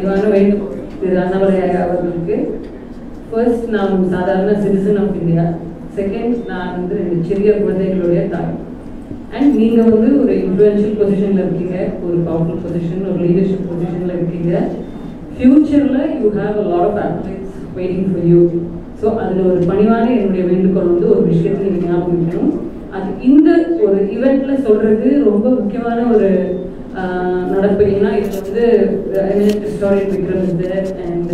பணிவான வேண்டுகோள் திரு அண்ணாமலை அவர்களுக்கு. ஃபர்ஸ்ட், நான் சாதாரண சிட்டிசன் ஆஃப் இந்தியா. செகண்ட், நான் வந்து 2 சிறிய குழந்தைகளுடைய தாய். அண்ட் நீங்கள் வந்து ஒரு இன்ஃப்ளூயன்ஷியல் பொசிஷனில் இருக்கீங்க, ஒரு பவர்ஃபுல் பொசிஷன், ஒரு லீடர்ஷிப் பொசிஷனில் இருக்கீங்க. ஃப்யூச்சரில் you have a lot of activities waiting for you. So அதில் ஒரு பணிவான என்னுடைய வேண்டுகோள் வந்து ஒரு விஷயத்தை நீங்கள் ஞாபகம் வைக்கணும். அது இந்த ஒரு ஈவெண்ட்டில் சொல்கிறது ரொம்ப முக்கியமான ஒரு நடப்பு. ஏன்னா இது வந்து historian Vikram is there and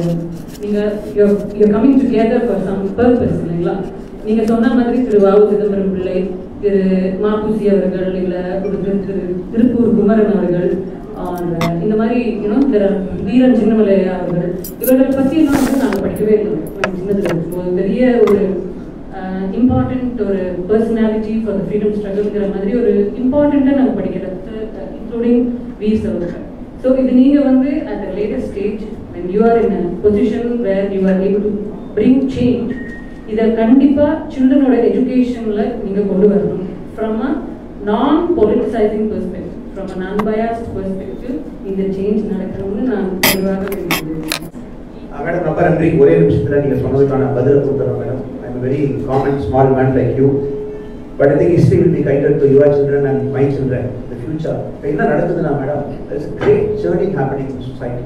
நீங்கள் you coming together for some purpose இல்லைங்களா? நீங்கள் சொன்ன மாதிரி திரு வாவு சிதம்பரம் பிள்ளை, திரு மாபூசி அவர்கள், இல்லை திரு திருப்பூர் குமரன் அவர்கள், இந்த மாதிரி திரு வீரன் சின்னமலை அவர்கள், இவர்களை பற்றியெல்லாம் வந்து நாங்கள் படிக்கவே இல்லை. சின்னதில் இருக்கும்போது பெரிய ஒரு இம்பார்ட்டண்ட் ஒரு பர்சனாலிட்டி ஃபார் த ஃப்ரீடம் ஸ்ட்ரகிள்ங்கிற மாதிரி ஒரு இம்பார்ட்டண்ட்டாக நாங்கள் படிக்கிறது, இன்க்ளூடிங் வீர் சவர்கர். ஸோ இது நீங்கள் வந்து at the latest stage when you are in a position where you are able to bring change, இதை கண்டிப்பாக சில்ட்ரனோட எஜுகேஷனில் நீங்கள் கொண்டு வரணும். ஃப்ரம் அ நான் பொலிட்டிசைசிங் பெர்ஸ்பெக்டிவ், ஃப்ரம் அ நான் பயாஸ்ட் பெர்ஸ்பெக்டிவ் இந்த சேஞ்ச் நடக்கணும்னு நான் தெளிவாக வேண்டியிருக்கேன். மேடம், ரொம்ப நன்றி. ஒரே நிமிஷத்தில் நீங்கள் சொன்னதுக்கான பதிலை கொடுத்துறோம் madam. I am very common small man like you, but I think history will be kinded to your children and my children இந்த ஃபியூச்சர். இப்போ என்ன நடக்குதுன்னா madam, there is a great journey happening in society.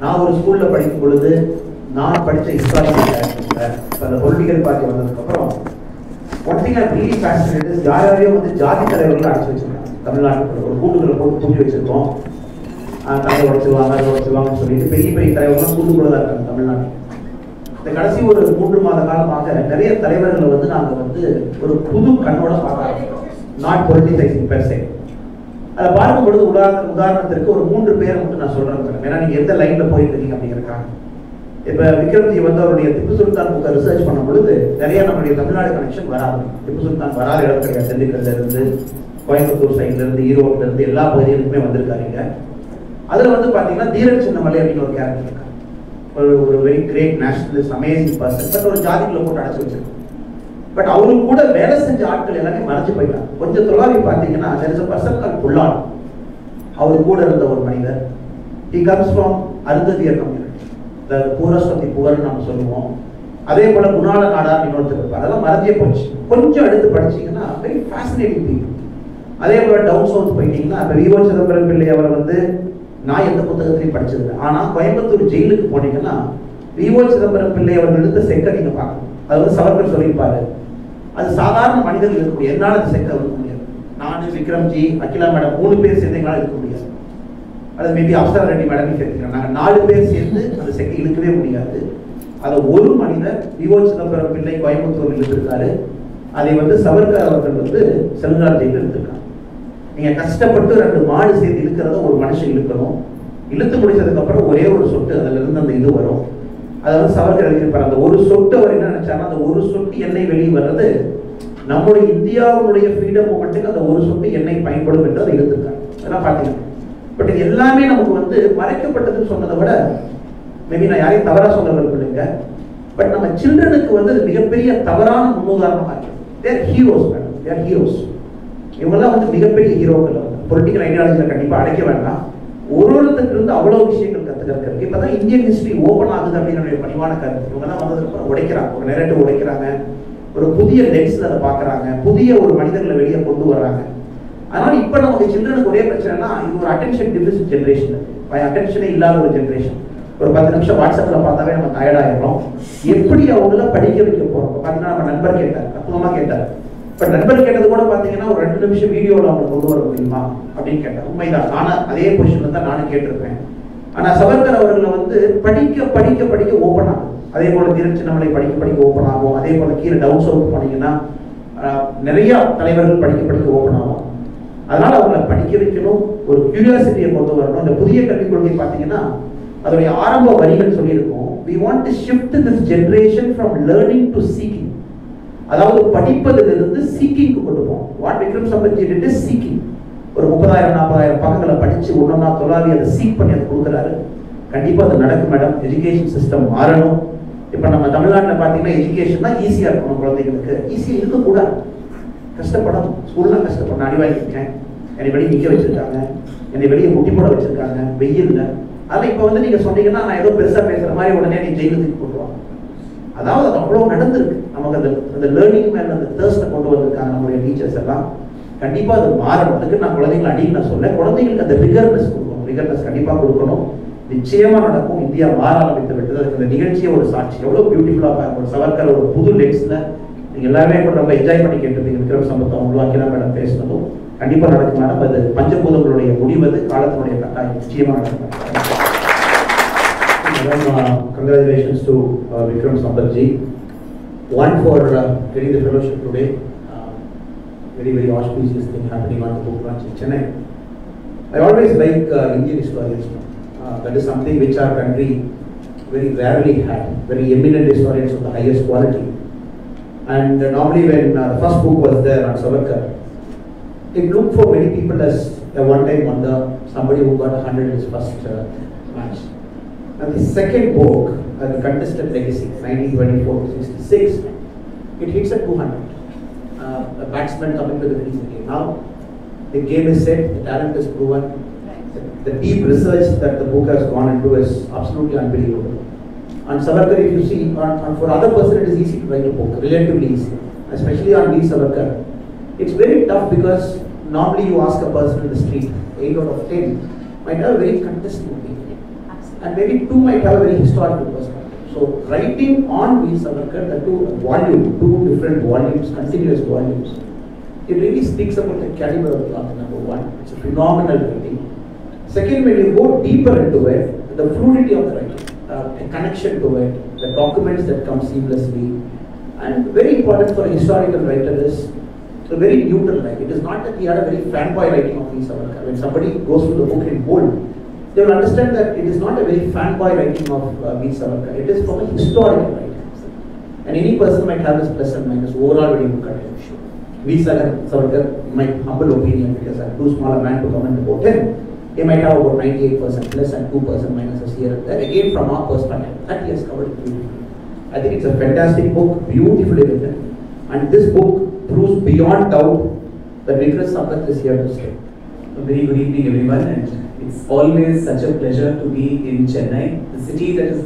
நான் ஒரு ஸ்கூலில் படிக்கும் பொழுது நான் படித்த ஹிஸ்டாரிக்கல் அந்த பொலிட்டிக்கல் பார்ட்டி வந்ததுக்கப்புறம் one thing I really fascinated, யாரையோ வந்து ஜாதி தலைவர்கள் அடைச்சி வச்சிருக்காங்க. தமிழ்நாட்டுக்குள்ள ஒரு கூட்டுகளை போட்டு பூட்டி வச்சிருக்கோம். தலையை உடச்சிருவாங்க, அதை உடச்சிருவாங்கன்னு சொல்லிட்டு பெரிய பெரிய தலைவர்கள்லாம் கூட்டுக்குள்ள தான் இருக்காங்க தமிழ்நாட்டில். இந்த கடைசி ஒரு 3 மாத காலமாக நிறைய தலைவர்களை வந்து நாங்கள் வந்து ஒரு புது கண்ணோட பார்க்க ஆரம்பிக்கிறோம். நாட் பொலிட்டிசைசிங் பெர் சே. அதை பார்க்கும் பொழுது உதாரணத்திற்கு ஒரு 3 பேரை மட்டும் நான் சொல்றேன். ஏன்னா நீங்க எந்த லைன்ல போயிட்டு இருக்கீங்க அப்படிங்கிறக்காக. இப்ப விக்ரம்ஜி வந்து அவருடைய திப்பு சுல்தான் புக்கை ரிசர்ச் பண்ணும் பொழுது நிறைய நம்மளுடைய தமிழ்நாடு கனெக்ஷன் வராது. திப்பு சுல்தான் வராத இடம் கிடையாது. திண்டுக்கல்ல இருந்து, கோயம்புத்தூர் சைட்ல இருந்து, ஈரோட்ல இருந்து எல்லா பகுதிகளுக்குமே வந்திருக்காருங்க. அதுல வந்து பாத்தீங்கன்னா தீரன் சின்னமலை அப்படின்னு ஒரு கேரக்டர் இருக்காரு. ஒரு very great nationalist, amazing person. But ஒரு ஜாதிக்குள்ள போட்டு அடைச்சு வச்சிருக்கோம். பட் அவருக்கு கூட வேலை செஞ்ச ஆட்கள் எல்லாமே மறைஞ்சு போயிட்டாங்க. கொஞ்சம் தொலைவி பார்த்தீங்கன்னா there is a person called புல்லான். அவர் கூட இருந்த ஒரு மனிதர். he comes from Arunthathiyar community, the poorest of the poor நம்ம சொல்லுவோம். அதே போல குணால நாடார் இன்னொருத்தர் இருப்பார். அதெல்லாம் மறைஞ்சே போச்சு. கொஞ்சம் எடுத்து படிச்சீங்கன்னா வெரி ஃபேசினேட்டிங் பீப்புள். அதே போல டவுன் சவுத் போயிட்டீங்கன்னா இப்போ வி.ஓ. சிதம்பரம் பிள்ளை அவரை வந்து நான் எந்த புத்தகத்திலையும் படிச்சதில்லை. ஆனால் கோயம்புத்தூர் ஜெயிலுக்கு போனீங்கன்னா வி.ஓ. சிதம்பரம் பிள்ளை அவர்கள் எடுத்த செக்கை நீங்க பார்க்கணும். அது வந்து சவர்கர் சொல்லியிருப்பாரு. அது சாதாரண மனிதர்கள் இருக்கக்கூடிய என்னால் அந்த செக்கை இருக்க முடியாது. நான், விக்ரம்ஜி, அகிலா மேடம் 3 பேர் சேர்ந்து எங்களால் இருக்க முடியாது. அது மேபி அப்சரா ரெட்டி மேடம் சேர்த்துக்கிறோம். நாங்கள் 4 பேர் சேர்ந்து அந்த செக்கை இழுக்கவே முடியாது. அதை ஒரு மனிதர் வி.ஓ. சிதம்பரம் பிள்ளை கோயம்புத்தூரில் இருந்திருக்காரு. அதை வந்து சவர்கர் அவர்கள் வந்து செல்லுநாள் ஜெயிலில் இருந்திருக்காங்க. நீங்க கஷ்டப்பட்டு 2 மாடு சேர்த்து இழுக்கிறத ஒரு மனுஷன் இழுக்கணும். இழுத்து முடிச்சதுக்கு அப்புறம் ஒரே ஒரு சொட்டு அதுல இருந்து அந்த இது வரும். அதை வந்து சவர்கர் எழுதியிருப்பார். அந்த ஒரு சொட்டு அவர் என்ன நினைச்சாருன்னா, அந்த ஒரு சொட்டு எண்ணெய் வெளியே வர்றது நம்முடைய இந்தியாவுடைய ஃப்ரீடம் மூமெண்ட்டுக்கு அந்த ஒரு சொட்டு எண்ணெய் பயன்படும் என்று அதை இழுத்துருக்காங்க. அதெல்லாம் பார்த்தீங்கன்னா பட் இது எல்லாமே நமக்கு வந்து மறைக்கப்பட்டதுன்னு சொன்னதை விட மேபி நான் யாரையும் தவறா சொல்ல விரும்பலைங்க. பட் நம்ம சில்ட்ரனுக்கு வந்து அது மிகப்பெரிய தவறான முன்னுதாரணமாக இருக்கு. தேர் ஹீரோஸ் மேடம், தேர் ஹீரோஸ். இவங்கெல்லாம் வந்து மிகப்பெரிய ஹீரோக்கள். பொலிட்டிக்கல் ஐடியாலஜியில் கண்டிப்பாக அடைக்க வேண்டாம். ஒருத்தருக்கு இருந்து அவ்வளவு விஷயங்கள் கற்றுக்கிறதுக்கு இப்பதான் இந்தியன் ஹிஸ்டரி ஓப்பன் ஆகுது அப்படின்னு பணிவான கருத்து. இவங்கெல்லாம் வந்ததுக்கு உடைக்கிறாங்க, ஒரு நெரேட்டிவ் உடைக்கிறாங்க, ஒரு புதிய லென்ஸ்ல அதை பார்க்குறாங்க, புதிய ஒரு மனிதர்களை வெளியே கொண்டு வர்றாங்க. அதனால இப்போ நமக்கு சில்ட்ரனுக்கு ஒரே பிரச்சனைனா இது ஒரு அட்டென்ஷன் டிஃபிசிட் ஜென்ரேஷன், அட்டென்ஷனே இல்லாத ஒரு ஜென்ரேஷன். ஒரு 10 நிமிஷம் வாட்ஸ்அப்பில் பார்த்தாவே நம்ம டயர்டாயிடுறோம். எப்படி அவங்கள படிக்க வைக்க போகிறோம்? பார்த்தீங்கன்னா நம்ம நண்பர் கேட்டார், அற்புதமாக கேட்டார். இப்போ நண்பர் கேட்டது கூட பார்த்தீங்கன்னா ஒரு 2 நிமிஷம் வீடியோவில் அவங்க கொண்டு வர முடியுமா அப்படின்னு கேட்டார். உண்மைதான், நானும் அதே பொசிஷனில் தான் நானும் கேட்டிருப்பேன். ஆனால் சவர்கர் அவர்களை வந்து படிக்க படிக்க படிக்க ஓப்பன் ஆகும். அதே போல் தீரன் சின்னமலை படிக்க படிக்க ஓப்பன் ஆகும். அதே போல் கீழே டவுன் சவுத் போனீங்கன்னா நிறைய தலைவர்கள் படிக்க படிக்க ஓப்பன் ஆகும். அதனால அவங்களை படிக்க வைக்கணும், ஒரு கியூரியாசிட்டியை கொண்டு வரணும். இந்த புதிய கல்விக் கொள்கை பார்த்தீங்கன்னா அதோடைய ஆரம்ப வரிகள் சொல்லியிருக்கோம். We want to shift this generation from learning to seeking. அதாவது படிப்பதிலிருந்து சீக்கிங்க்கு கொண்டு போவோம். What Vikram Sampathji did is seeking. ஒரு 30,000-40,000 பக்கங்களை படிச்சு ஒன்னொன்னா தொலாவி அதை சீக் பண்ணி அதை கொடுக்குறாரு. கண்டிப்பா அது நடக்கும் மேடம். எஜுகேஷன் சிஸ்டம் மாறணும். இப்ப நம்ம தமிழ்நாட்டில் பார்த்தீங்கன்னா எஜுகேஷன் தான் ஈஸியா இருக்கணும். குழந்தைங்களுக்கு ஈஸியா இருக்கக்கூடாது, கஷ்டப்படணும். ஸ்கூல்லாம் கஷ்டப்படணும். அடி வாங்கிருக்கேன், என்னை வெளியே நிற்க வச்சிருக்காங்க, என்னை வெளியே முட்டி போட வச்சிருக்காங்க வெயில்ல. அதனால் இப்போ வந்து நீங்கள் சொன்னீங்கன்னா நான் ஏதோ பெருசாக பேசுகிற மாதிரி உடனே நீ ஜெயிலுக்கு போட்டுருவாங்க. அதாவது அது அவ்வளோ நடந்திருக்கு. நமக்கு அந்த லேர்னிங் மேலே அந்த தேர்ஸ்ட்டை கொண்டு வந்திருக்காங்க நம்மளுடைய டீச்சர்ஸ் எல்லாம். கண்டிப்பாக அது மாறணும். அதுக்கு நான் குழந்தைங்களை அடின்னு நான் சொல்ல, குழந்தைங்களுக்கு அந்த ரிகர்னஸ் கொடுக்கணும். ரிகர்னஸ் கண்டிப்பாக கொடுக்கணும். நிச்சயமாக நடக்கும். இந்தியா மாற ஆரம்பித்து விட்டது. அதுக்கு இந்த நிகழ்ச்சியை ஒரு சாட்சி. எவ்வளோ பியூட்டிஃபுல்லாக பார்க்கணும். சவர்கர் ஒரு புது லென்ஸில் நீங்கள் எல்லாருமே கூட ரொம்ப என்ஜாய் பண்ணி கேட்டுருப்பீங்க. விக்ரம் சம்பத்தை உருவாக்கினா மேடம் பேசுனதும் கண்டிப்பாக நடக்கும் மேடம். அது பஞ்சபூதங்களுடைய முடிவது, காலத்தினுடைய கட்டாயம் நிச்சயமாக நடக்கும். Congratulations to Vikram Sampath-ji. One for getting the fellowship today. Very auspicious thing happening on the book launch in Chennai. I always like Indian historians. That is something which our country very rarely had. Very eminent historians of the highest quality. And normally when the first book was there on Savarkar, it looked for many people as a one-time wonder, somebody who got 100 in his first match. And the second book, The Contested Legacy, 1924-66, it hits at 200. A batsman coming to the crease again. Now, the game is set, the talent is proven. The deep research that the book has gone into is absolutely unbelievable. And Savarkar, if you see, for other person it is easy to write a book, relatively easy. Especially on Veer Savarkar. It's very tough because normally you ask a person in the street, 8 out of 10 might have a very contested opinion. And maybe 2 might have a very historical perspective. So writing on Veer Savarkar, the 2 different volumes, continuous volumes, it really speaks about the caliber of the author, number one. It's a phenomenal writing. Second, when you go deeper into it, the fluidity of the writing, a connection to it, the documents that come seamlessly, and very important for a historical writer is a very neutral writing. It is not that he had a very fanboy writing of Veer Savarkar. When somebody goes through the book in bold, they will understand that it is not a very fanboy writing of Veer Savarkar. It is from a historical writing. And any person might have his plus and minus. Overall, very good contribution. Veer Savarkar, in my humble opinion, because I am too small a man to comment about him, he might have about 98% plus and 2% minuses here and there. Again, from our perspective, that he has covered it beautifully. I think it's a fantastic book, beautifully written. And this book proves beyond doubt that Vikram Sampath is here to stay. A very good evening, everyone. And it's always such a pleasure to be in Chennai, the city that is,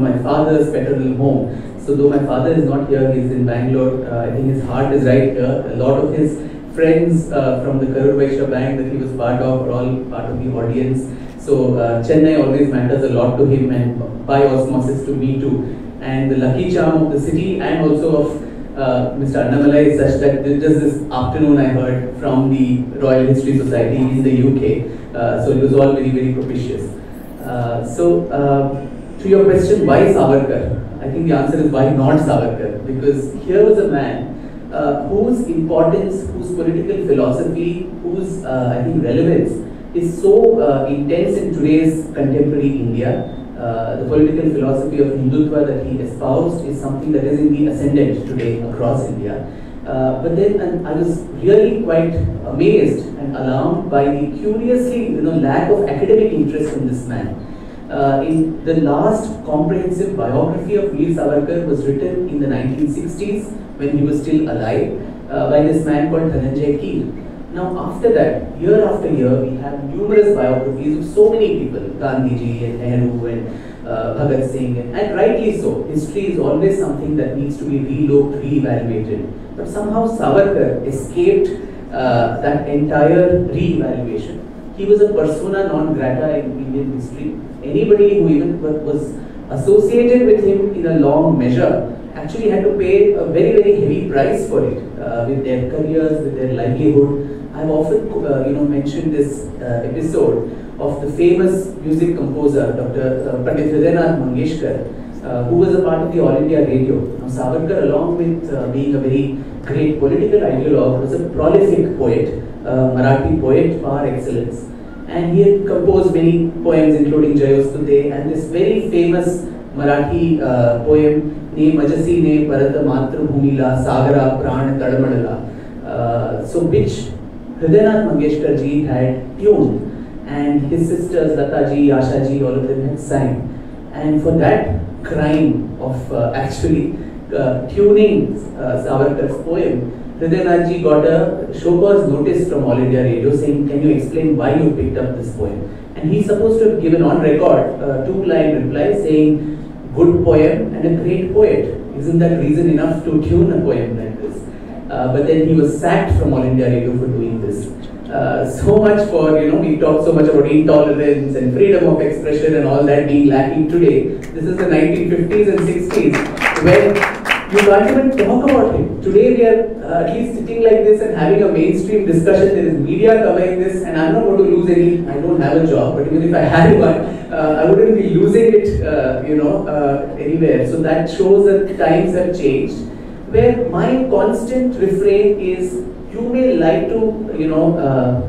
my father's federal home. So though my father is not here, he is in Bangalore. I think his heart is right here. A lot of his friends from the Karur bank that he was part of are all part of the audience. So Chennai always matters a lot to him, and by osmosis to me too. And the lucky charm of the city and also of Mr. Annamalai is such that just this afternoon I heard from the Royal History Society in the UK. So it was all very propitious. To your question, why Savarkar? I think the answer is why not Savarkar? Because here was a man whose importance, whose political philosophy, whose I think relevance is so intense in today's contemporary India. The political philosophy of Hindutva that he espoused is something that is in the ascendant today across India. But then I was really quite amazed and alarmed by the curiously lack of academic interest in this man. In the last comprehensive biography of Veer Savarkar was written in the 1960s when he was still alive by this man called Dhananjay Keer. Now after that, year after year, we have numerous biographies of so many people, Gandhiji and Nehru and Bhagat Singh, and rightly so. History is always something that needs to be relooked, re-evaluated. But somehow Savarkar escaped that entire re-evaluation. He was a persona non grata in Indian history. Anybody who even was associated with him in a long measure actually had to pay a very heavy price for it, with their careers, with their livelihood. I've often mentioned this episode of the famous music composer Dr. Pandit Hridaynath Mangeshkar, who was a part of the All India Radio. Now Savarkar, along with being a very great political ideologue, was a prolific poet, Marathi poet par excellence. And he had composed many poems including Jayostute and this very famous Marathi poem Ne Majasi Ne Parata Matra Bhumila Sagara Pran Tadamadala, so which Hridaynath Mangeshkar ji had tuned, and his sisters Lata ji, Asha ji, all of them had sang. And for that crime of actually tuning Savarkar's poem, Hridaynath ji got a show cause notice from All India Radio saying, can you explain why you picked up this poem? and he's supposed to have given on record a 2-line reply saying, good poem and a great poet. Isn't that reason enough to tune a poem like this? But then he was sacked from All India Radio for doing this. So much for, we talk so much about intolerance and freedom of expression and all that being lacking today. This is the 1950s and 60s when you can't even talk about him. Today we are at least sitting like this and having a mainstream discussion. There is media covering this, and I'm not going to lose any. I don't have a job, but even if I had one, I wouldn't be losing it, anywhere. So that shows that times have changed. Where my constant refrain is, you may like to,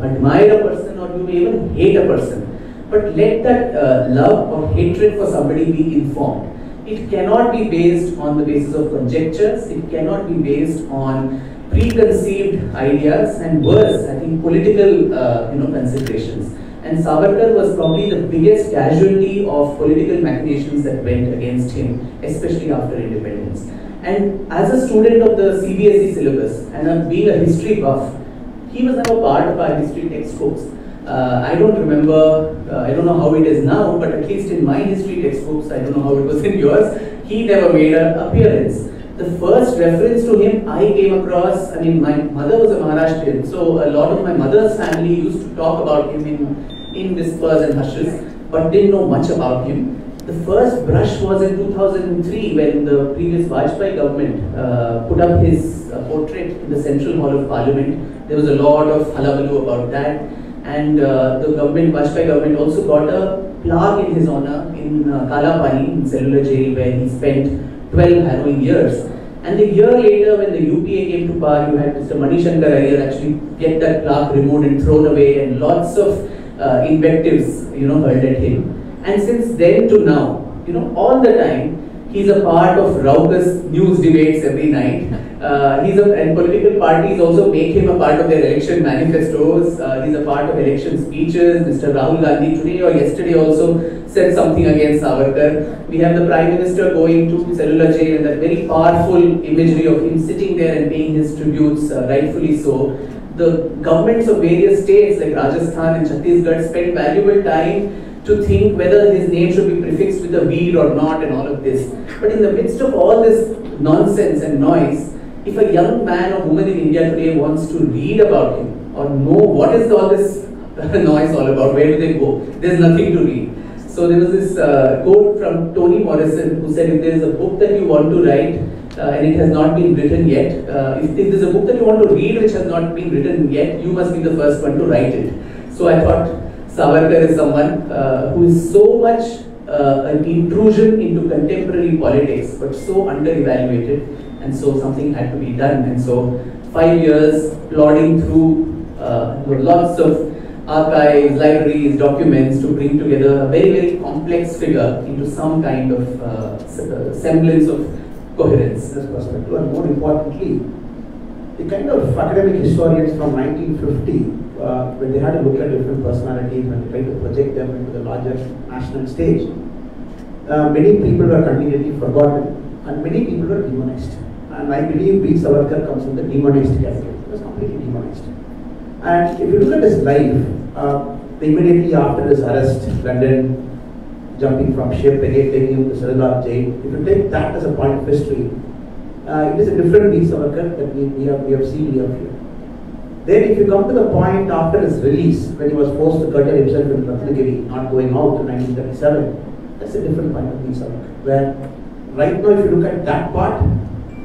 admire a person, or you may even hate a person, but let that love or hatred for somebody be informed. It cannot be based on the basis of conjectures. It cannot be based on preconceived ideas, and worse, I think, political, considerations. And Savarkar was probably the biggest casualty of political machinations that went against him, especially after independence. And as a student of the CBSE syllabus, and being a history buff, he was never part of our history textbooks. I don't remember, I don't know how it is now, but at least in my history textbooks, I don't know how it was in yours, he never made an appearance. The first reference to him I came across, my mother was a Maharashtrian, so a lot of my mother's family used to talk about him in whispers and hushes, but didn't know much about him. The first brush was in 2003 when the previous Vajpayee government put up his portrait in the Central Hall of Parliament. There was a lot of hullabaloo about that, and the Vajpayee government also got a plaque in his honor in Kalapani, in cellular jail, where he spent 12 harrowing years. And a year later, when the UPA came to power, you had Mr. Manishankar Iyer actually get that plaque removed and thrown away, and lots of invectives, hurled at him. And since then to now, all the time, he's a part of raucous news debates every night. And political parties also make him a part of their election manifestos. He's a part of election speeches. Mr. Rahul Gandhi today or yesterday also said something against Savarkar. We have the Prime Minister going to cellular jail, and that very powerful imagery of him sitting there and paying his tributes, rightfully so. The governments of various states like Rajasthan and Chhattisgarh spent valuable time to think whether his name should be prefixed with a weed or not, and all of this. But in the midst of all this nonsense and noise, if a young man or woman in India today wants to read about him or know what is all this noise all about, where do they go? There's nothing to read. So there was this quote from Toni Morrison, who said, if there is a book that you want to write and it has not been written yet, if there's a book that you want to read which has not been written yet, you must be the first one to write it. So I thought Savarkar is someone who is so much an intrusion into contemporary politics, but so under-evaluated, and so something had to be done. And so 5 years plodding through lots of archives, libraries, documents to bring together a very, very complex figure into some kind of semblance of coherence. This perspective, and more importantly, the kind of academic historians from 1950, when they had to look at different personalities and try to project them into the larger national stage, many people were conveniently forgotten and many people were demonized. And I believe V. Savarkar comes in the demonized category. He was completely demonized. And if you look at his life, immediately after his arrest, London, jumping from ship, again taking him to cellular jail, if you take that as a point of history, it is a different V. Savarkar that we have seen here. Then if you come to the point after his release, when he was forced to curtail himself in Ratnagiri, not going out in 1937, that's a different point of V. Savarkar. Where right now, if you look at that part,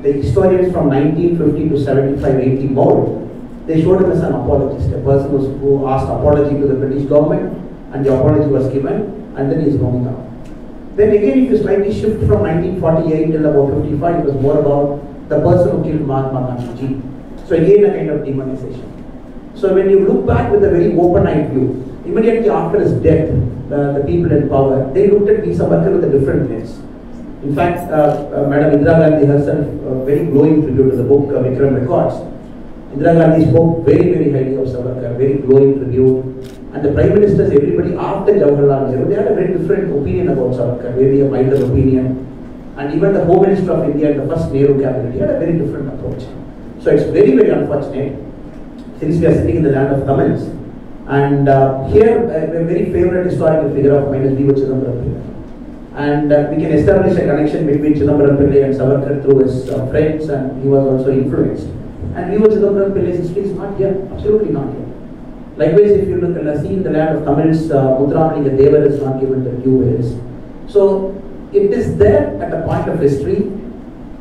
the historians from 1950 to 75, 80 more, they showed him as an apologist, a person who asked apology to the British government, and the apology was given, and then he's roaming out. Then again, if you slightly shift from 1948 till about 55, it was more about the person who killed Mahatma Gandhi. So again, a kind of demonization. So when you look back with a very open-eyed view, immediately after his death, the people in power, they looked at V. Savarkar with a different lens. In fact, Madam Indira Gandhi herself, very glowing tribute to the book Vikram Records. Indira Gandhi spoke very, very highly of Savarkar, very glowing tribute. And the Prime Ministers, everybody after Jawaharlal Nehru, they had a very different opinion about Savarkar, maybe a milder opinion. And even the Home Minister of India in the first Nehru cabinet, he had a very different approach. So it's very, very unfortunate, since we are sitting in the land of Tamils, And here, a very favorite historical figure of mine is V. Chidambaram. And we can establish a connection between Chidambaram Pillai and Savarkar through his friends, and he was also influenced. And V. Chidambaram Pillai's history is not here, absolutely not here. Likewise, if you look and see in the land of Tamils, Muthuramalinga Devar is not given the due it is. So, it is there at a point of history.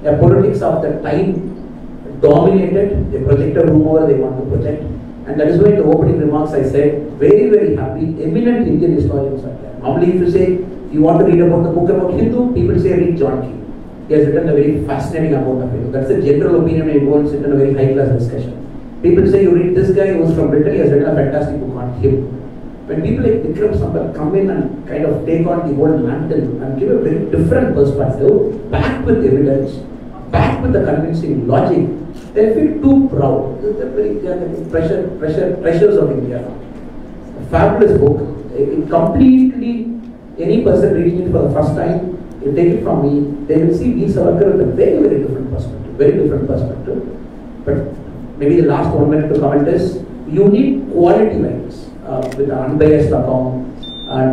The politics of the time dominated. They projected whomever they want to project. And that is why in the opening remarks I said, very, very happy, eminent Indian historians are there. Normally, if you say, you want to read about the book about Hindu, people say read John Key. He has written a very fascinating account of Hindu. That's the general opinion when you go and sit in a very high class discussion. People say you read this guy who's from Britain, he has written a fantastic book on him. When people like Vikram Sambal come in and kind of take on the whole mantle and give a very different perspective, backed with evidence, backed with the convincing logic, they feel too proud. They are the pressures of India. A fabulous book. It completely, any person reading it for the first time, you take it from me, they will see V. Savarkar with a very, very different perspective. Very different perspective. But maybe the last 1 minute to comment is, you need quality like this, with an unbiased account,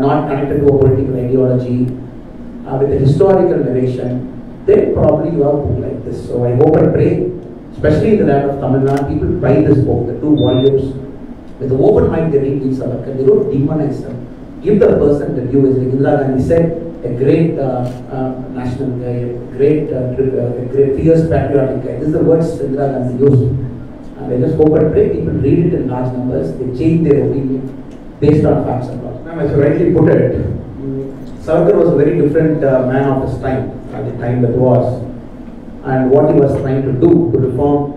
not connected to a political ideology, with a historical narration. Then probably you have a book like this. So I hope and pray, especially in the land of Tamil Nadu, people buy this book, the 2 volumes, with an open mind. They read V. Savarkar. They don't demonize them. Give the person the view. As Indira Gandhi said, a great national guy, a great fierce patriotic guy. This is the words Indira Gandhi used. And I just hope and pray people read it in large numbers. They change their opinion based on facts and laws. Ma'am, as you rightly put it, Savarkar was a very different man of his time, at the time that was, and what he was trying to do to reform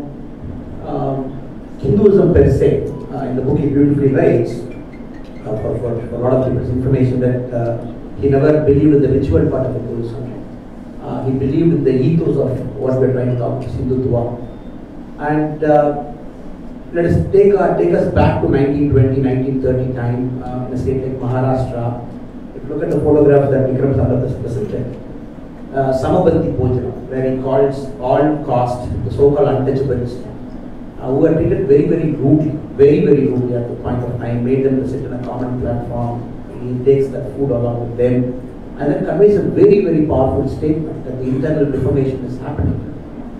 Hinduism per se. In the book he beautifully writes, for a lot of people's information, that he never believed in the ritual part of Hinduism. He believed in the ethos of what we're trying to talk about, Hindutva. And let us take us back to 1920, 1930 time, in a state like Maharashtra. If you look at the photographs that Vikram Sambal has presented, Samabanti Bhojana, where he calls all caste, the so-called untouchables, who are treated very, very rudely at the point of time, made them to sit in a common platform. He takes that food along with them, and then conveys a very, very powerful statement that the internal reformation is happening.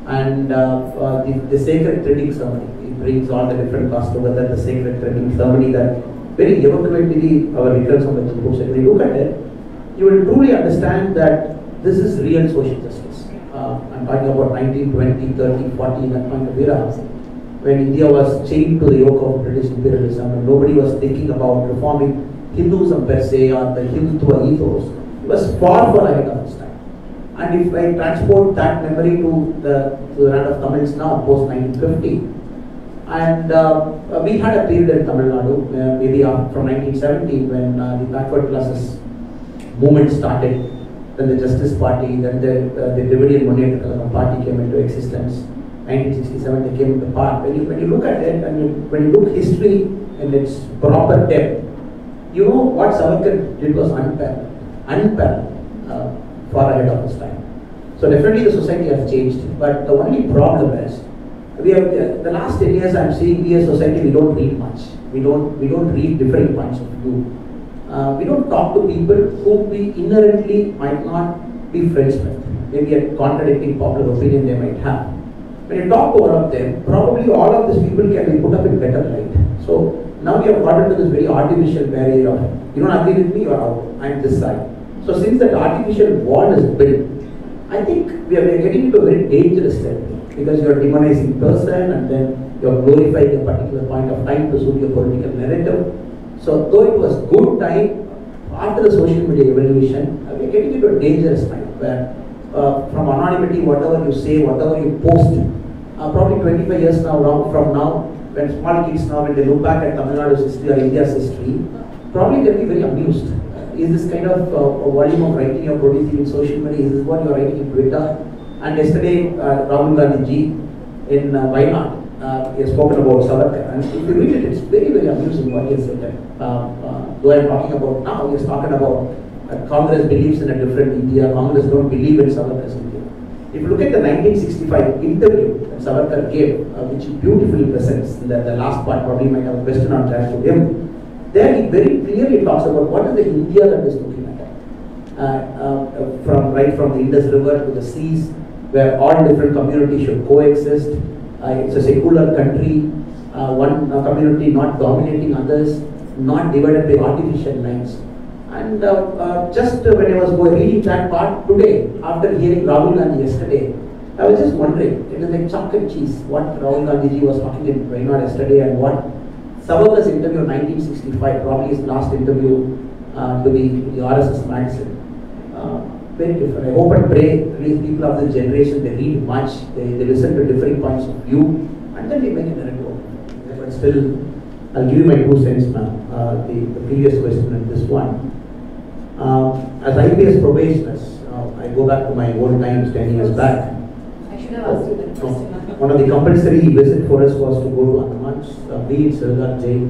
And the sacred threading ceremony, he brings all the different castes together, the sacred threading ceremony that very eloquently our Vikram Sambal books. If you look at it, you will truly understand that this is real social justice. I'm talking about 1920, 30, 40, that kind of era, when India was chained to the yoke of British imperialism and nobody was thinking about reforming Hinduism per se or the Hindutva ethos. It was far ahead of its time. And if I transport that memory to the land of Tamils now, post 1950, and we had a period in Tamil Nadu, maybe from 1970, when the backward classes movement started, then the Justice Party, then the Dravidian Munnetra Party came into existence. 1967 they came into power. When you look at it, and when you look history in its proper depth, you know what Savarkar did was unparalleled, far ahead of his time. So definitely the society has changed, but the only problem is, we have the last 10 years I'm seeing we as society, we don't read much. We don't read different points of view. We don't talk to people who we inherently might not be friends with. Maybe a contradicting popular opinion they might have. When you talk to all of them, probably all of these people can be put up in better light. So now we have got into this very artificial barrier of, you don't agree with me, you're out, I'm this side. So since that artificial wall is built, I think we are getting into a very dangerous territory, because you are demonizing person and then you are glorifying a particular point of time to suit your political narrative. So though it was good time, after the social media evolution, we are getting into a dangerous time where from anonymity, whatever you say, whatever you post, probably 25 years now from now, when small kids now, when they look back at Tamil Nadu's history or India's history, probably they'll be very amused. Is this kind of a volume of writing you're producing in social media, is this what you're writing in Twitter? And yesterday, Rahul Gandhi ji in Wayanad, he has spoken about Savarkar, and if you read it, it's very, very amusing what he has written. Though I'm talking about now, he is talking about Congress believes in a different India, Congress don't believe in Savarkar's India. If you look at the 1965 interview that Savarkar gave, which beautifully presents, the last part probably might have a question on track to him, there he very clearly talks about what is the India that is looking at. Right from the Indus River to the seas, where all different communities should coexist. It's a secular country, one community not dominating others, not divided by artificial lines. And just when I was reading that part today, after hearing Rahul Gandhi yesterday, I was just wondering, it is like chalk and cheese, what Rahul Gandhi was talking in Wayanad yesterday and what Savarkar's interview in 1965, probably his last interview to the RSS magazine. Very different. I hope and pray these people of this generation, they read much, they listen to different points of view, and then they make a narrative. But still, I'll give you my 2 cents now. The previous question and this one. As IPS probationers, I go back to my old times 10 years back. I should have asked you that question. One of the compulsory visit for us was to go to Annamalai, be in Sirgar jail,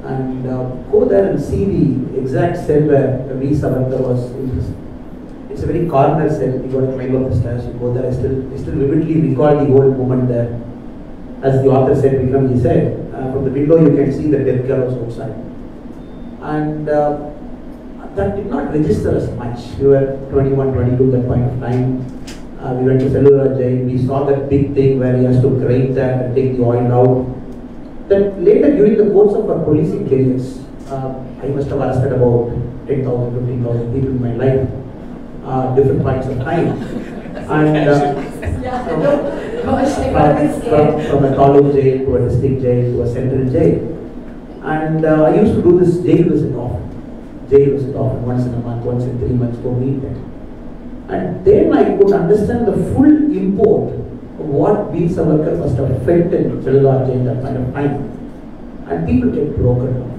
and go there and see the exact cell where V. Savarkar was imprisoned. It's a very corner cell. You got to climb up the stairs. You go there. I still vividly recall the whole moment there. As the author said, Vikram, he said, from the window you can see the death gallows outside, and that did not register as much. We were 21, 22 at that point of time. We went to cellular jail. We saw that big thing where he has to grate that and take the oil out. Then later, during the course of our policing careers, I must have arrested about 10,000, 15,000 people in my life, different points of time. And from a college jail to a district jail to a central jail. And I used to do this jail visit often. Once in a month, once in 3 months, go meet them. And then I could understand the full import of what V. Savarkar must have felt in Chennai jail at that point of time. And people get broken down.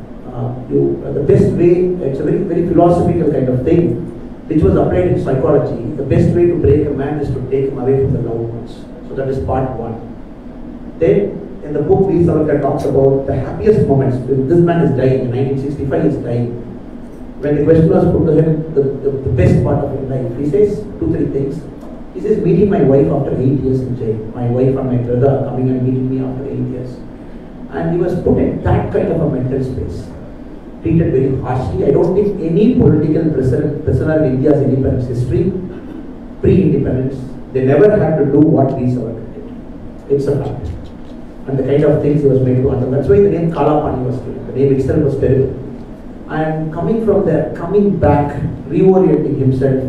The best way, it's a very, very philosophical kind of thing, which was applied in psychology. The best way to break a man is to take him away from the loved ones. So that is part 1. Then in the book, V. Savarkar talks about the happiest moments. This man is dying, in 1965 he is dying. When the question was put to him, the best part of his life, he says 2-3 things. He says, meeting my wife after 8 years in jail. My wife and my brother coming and meeting me after 8 years. And he was put in that kind of a mental space. Treated very harshly. I don't think any political prisoner in India's independence history, pre-independence, they never had to do what V. Savarkar did. It's a fact. And the kind of things he was made to undergo. That's why the name Kalapani was given. The name itself was terrible. And coming from there, coming back, reorienting himself,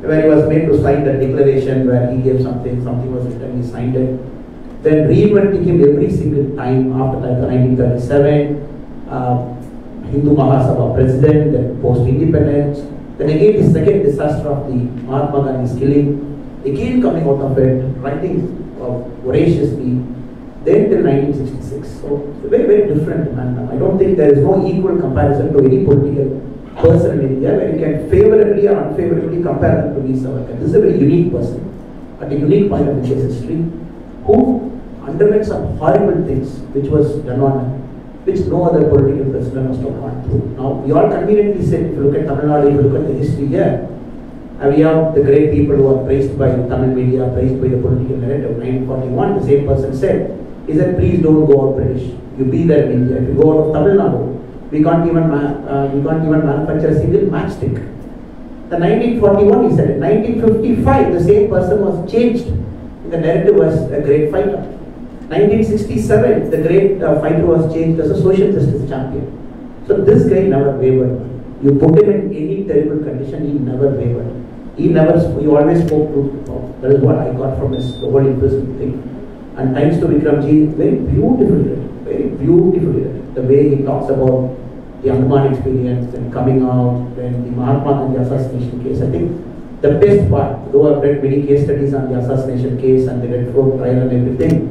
where he was made to sign the declaration where he gave something was written, he signed it. Then reinventing him every single time after that, 1937, Hindu Mahasabha president, then post-independence. Then again the second disaster of the Mahatma Gandhi's killing, again coming out of it, writing voraciously. Then till 1966. So it's a very, very different man. I don't think there is no equal comparison to any political person in India where you can favorably or unfavorably compare them to V. Savarkar. This is a very unique person at a unique point of India's history who underwent some horrible things which was done on him, which no other political prisoner must have gone through. Now, we all conveniently said, if you look at Tamil Nadu, if you look at the history here, we have the great people who are praised by the Tamil media, praised by the political narrative. 1941, the same person said, he said, please don't go out British. You be there in India. If you go out of Tamil Nadu, we can't even manufacture a single matchstick. The 1941, he said it. 1955, the same person was changed. The narrative was a great fighter. 1967, the great fighter was changed as a social justice champion. So this guy never wavered. You put him in any terrible condition, he never wavered. He always spoke truth. That is what I got from his whole imprisonment thing. And thanks to Vikramji, very beautifully written. The way he talks about the Andaman experience and coming out, then the Mahatma Gandhi assassination case. I think the best part, though I've read many case studies on the assassination case and the Red Fort trial and everything,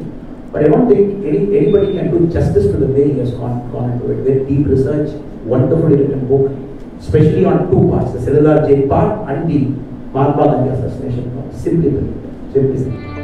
but I don't think anybody can do justice to the way he has gone into it. Very deep research, wonderfully written book, especially on 2 parts, the cellular jail part and the Mahatma Gandhi assassination part. Simply brilliant.